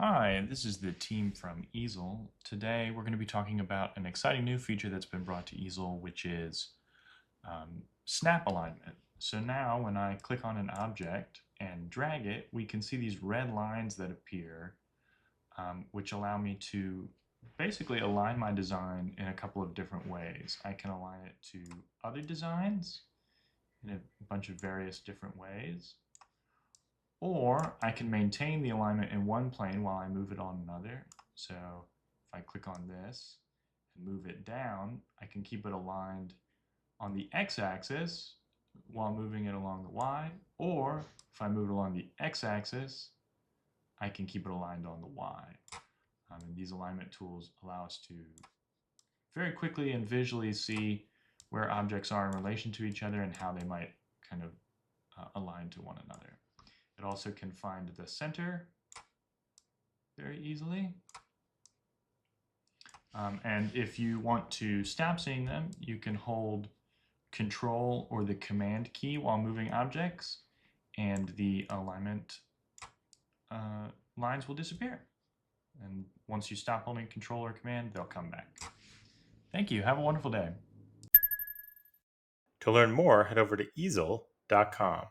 Hi, this is the team from Easel. Today we're going to be talking about an exciting new feature that's been brought to Easel, which is snap alignment. So now when I click on an object and drag it, we can see these red lines that appear, which allow me to basically align my design in a couple of different ways. I can align it to other designs in a bunch of various different ways. Or I can maintain the alignment in one plane while I move it on another. So if I click on this and move it down, I can keep it aligned on the x-axis while moving it along the y. Or if I move it along the x-axis, I can keep it aligned on the y. And these alignment tools allow us to very quickly and visually see where objects are in relation to each other and how they might kind of align to one another. It also can find the center very easily. And if you want to stop seeing them, you can hold Control or the Command key while moving objects, and the alignment lines will disappear. And once you stop holding Control or Command, they'll come back. Thank you. Have a wonderful day. To learn more, head over to easel.com.